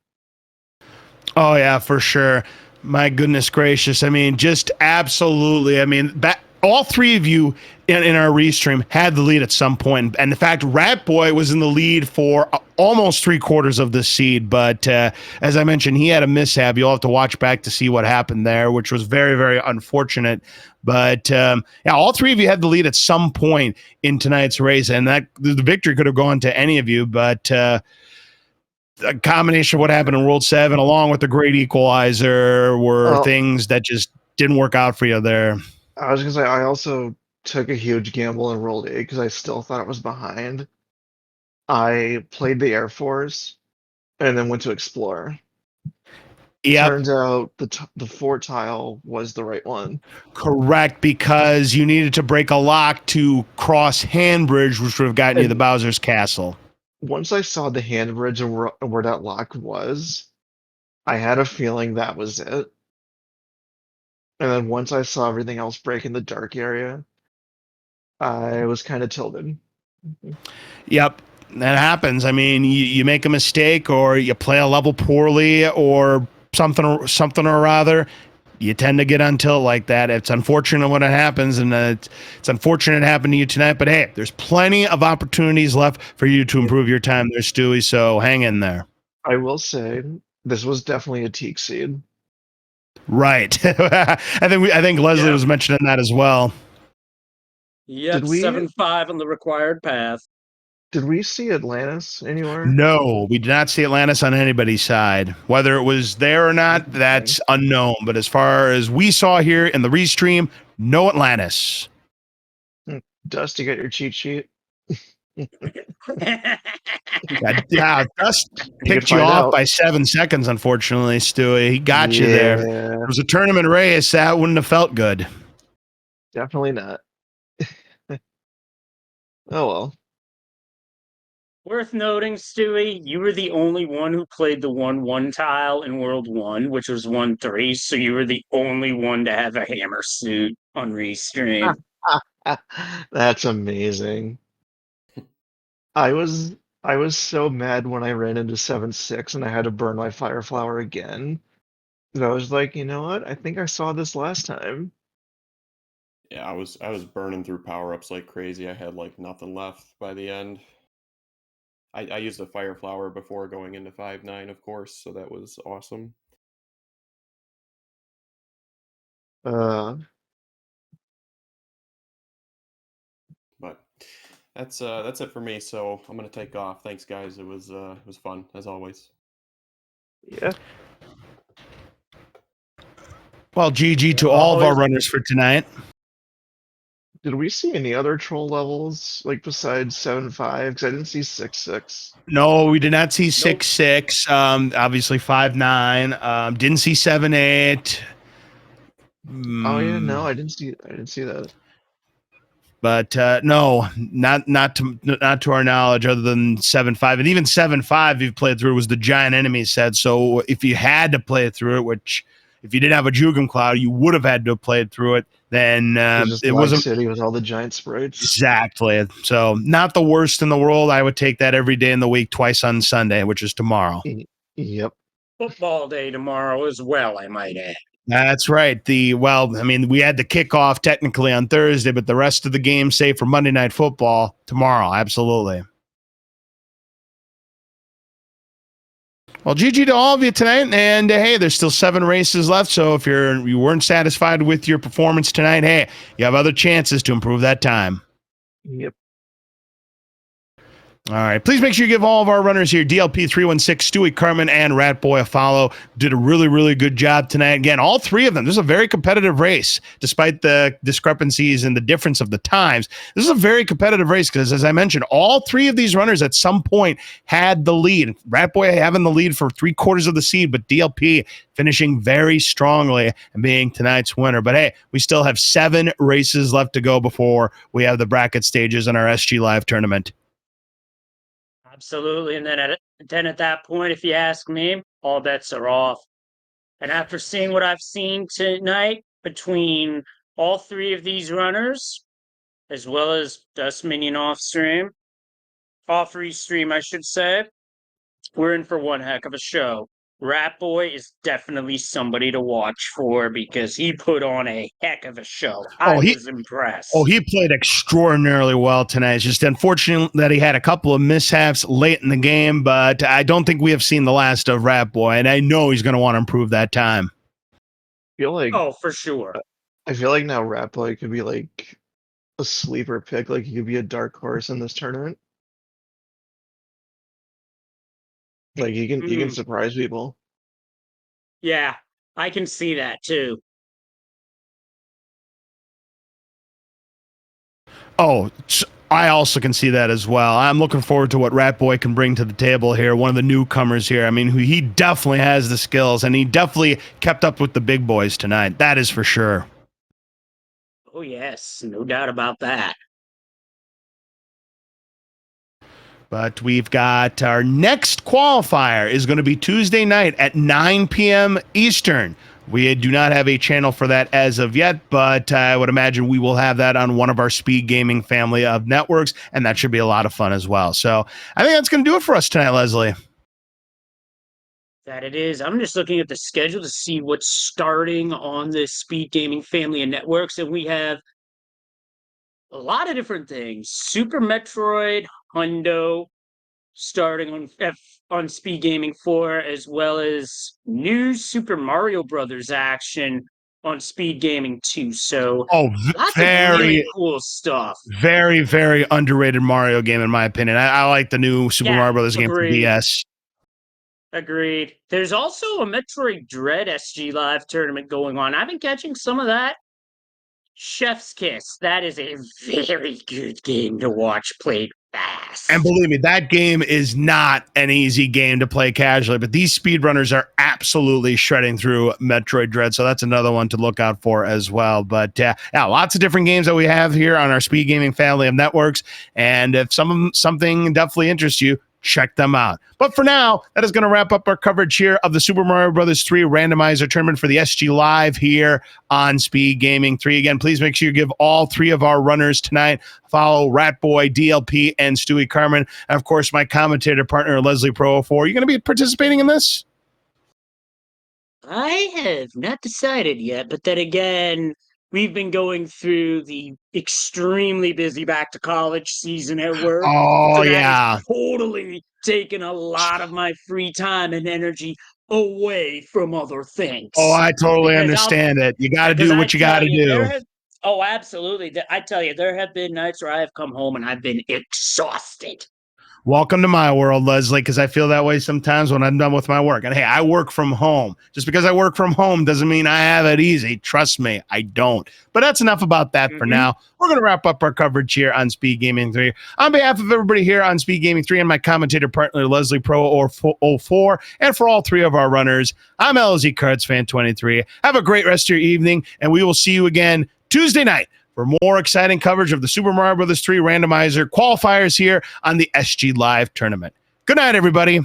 Oh, yeah, for sure. My goodness gracious. I mean, just absolutely. I mean, all three of you in our restream had the lead at some point. And in fact, Rat Boy was in the lead for almost 3/4 of the seed. But as I mentioned, he had a mishap. You'll have to watch back to see what happened there, which was very, very unfortunate. But yeah, all three of you had the lead at some point in tonight's race. And that the victory could have gone to any of you. But a combination of what happened in World 7 along with the great equalizer were things that just didn't work out for you there. I was gonna say I also took a huge gamble in World 8 because I still thought it was behind. I played the Air Force and then went to Explore. Yep. Turns out the 4 tile was the right one. Correct, because you needed to break a lock to cross Handbridge, which would have gotten you the Bowser's Castle. Once I saw the Handbridge and where that lock was, I had a feeling that was it. And then once I saw everything else break in the dark area, I was kind of tilted. Yep, that happens. I mean, you make a mistake or you play a level poorly or something or other, you tend to get on tilt like that. It's unfortunate when it happens, and it's unfortunate it happened to you tonight. But hey, there's plenty of opportunities left for you to improve your time there, Stewie, so hang in there. I will say, this was definitely a teak seed. Right. I think Leslie was mentioning that as well. Yep, 7-5 on the required path. Did we see Atlantis anywhere? No, we did not see Atlantis on anybody's side. Whether it was there or not, that's unknown. But as far as we saw here in the restream, no Atlantis. Dust, you got your cheat sheet? Yeah, Dust picked you off by 7 seconds, unfortunately, Stewie. He got you there. It was a tournament race. That wouldn't have felt good. Definitely not. Oh, well. Worth noting, Stewie, you were the only one who played the 1-1 tile in World 1, which was 1-3, so you were the only one to have a hammer suit on Restream. That's amazing. I was so mad when I ran into 7-6 and I had to burn my Fire Flower again. I was like, you know what? I think I saw this last time. Yeah, I was burning through power-ups like crazy. I had like nothing left by the end. I used the Fire Flower before going into 5-9, of course, so that was awesome. But that's it for me. So I'm gonna take off. Thanks, guys. It was fun as always. Yeah. Well, GG to all of our runners for tonight. Did we see any other troll levels, like besides 7-5? Because I didn't see 6-6. No, we did not see 6-6. Obviously 5-9. Didn't see 7-8. Oh yeah, no, I didn't see that. But no, not to our knowledge, other than 7-5, and even 7-5 you've played through was the giant enemy set. So if you had to play through it, which if you didn't have a Jugum Cloud, you would have had to have played through it. Then It wasn't City with all the giant sprites. Exactly. So not the worst in the world. I would take that every day in the week, twice on Sunday, which is tomorrow. Yep. Football day tomorrow as well, I might add. That's right. We had the kickoff technically on Thursday, but the rest of the game, save for Monday Night Football, tomorrow. Absolutely. Well, GG to all of you tonight, and hey, there's still 7 races left. So if you weren't satisfied with your performance tonight, hey, you have other chances to improve that time. Yep. All right. Please make sure you give all of our runners here, DLP316, Stewie Carmen, and Ratboy a follow. Did a really, really good job tonight. Again, all 3 of them. This is a very competitive race, despite the discrepancies and the difference of the times. This is a very competitive race because, as I mentioned, all 3 of these runners at some point had the lead. Ratboy having the lead for 3/4 of the seed, but DLP finishing very strongly and being tonight's winner. But hey, we still have 7 races left to go before we have the bracket stages in our SG Live tournament. Absolutely. And then at that point, if you ask me, all bets are off. And after seeing what I've seen tonight between all 3 of these runners, as well as Dust Minion off free stream, I should say, we're in for one heck of a show. Ratboy is definitely somebody to watch for because he put on a heck of a show. I was impressed. Oh, he played extraordinarily well tonight. It's just unfortunate that he had a couple of mishaps late in the game, but I don't think we have seen the last of Ratboy, and I know he's going to want to improve that time. Oh, for sure. I feel like now Ratboy could be like a sleeper pick. Like he could be a dark horse in this tournament. Like he can surprise people. Yeah, I can see that too. Oh, I also can see that as well. I'm looking forward to what Ratboy can bring to the table here. One of the newcomers here. I mean, he definitely has the skills, and he definitely kept up with the big boys tonight. That is for sure. Oh, yes. No doubt about that. But we've got our next qualifier is going to be Tuesday night at 9 p.m. Eastern. We do not have a channel for that as of yet, but I would imagine we will have that on one of our Speedgaming family of networks, and that should be a lot of fun as well. So I think that's going to do it for us tonight, Leslie. That it is. I'm just looking at the schedule to see what's starting on the Speedgaming family of networks, and we have a lot of different things. Super Metroid, Hundo, starting on Speedgaming 4, as well as new Super Mario Brothers action on Speedgaming 2. So lots of really cool stuff. Very, very underrated Mario game, in my opinion. I like the new Super Mario Brothers game for DS. Agreed. There's also a Metroid Dread SG Live tournament going on. I've been catching some of that. Chef's Kiss. That is a very good game to watch played fast. And believe me, that game is not an easy game to play casually, but these speedrunners are absolutely shredding through Metroid Dread, so that's another one to look out for as well. But yeah, lots of different games that we have here on our Speedgaming family of networks, and if something definitely interests you, check them out. But for now, that is going to wrap up our coverage here of the Super Mario Bros. 3 Randomizer tournament for the SG Live here on Speedgaming 3. Again, please make sure you give all 3 of our runners tonight. Follow Ratboy, DLP, and Stewie Carmen. And of course, my commentator partner, Leslie Pro 04. Are you going to be participating in this? I have not decided yet, but then again, we've been going through the extremely busy back to college season at work. Oh, so yeah. Totally taken a lot of my free time and energy away from other things. Oh, I totally understand it. You got to do what you got to do. Oh, absolutely. I tell you, there have been nights where I have come home and I've been exhausted. Welcome to my world, Leslie, because I feel that way sometimes when I'm done with my work. And hey, I work from home. Just because I work from home doesn't mean I have it easy. Trust me, I don't. But that's enough about that for now. We're going to wrap up our coverage here on Speedgaming 3. On behalf of everybody here on Speedgaming 3 and my commentator partner, Leslie Pro 04, and for all 3 of our runners, I'm LZ Cards Fan 23. Have a great rest of your evening, and we will see you again Tuesday night for more exciting coverage of the Super Mario Bros. 3 Randomizer qualifiers here on the SG Live tournament. Good night, everybody.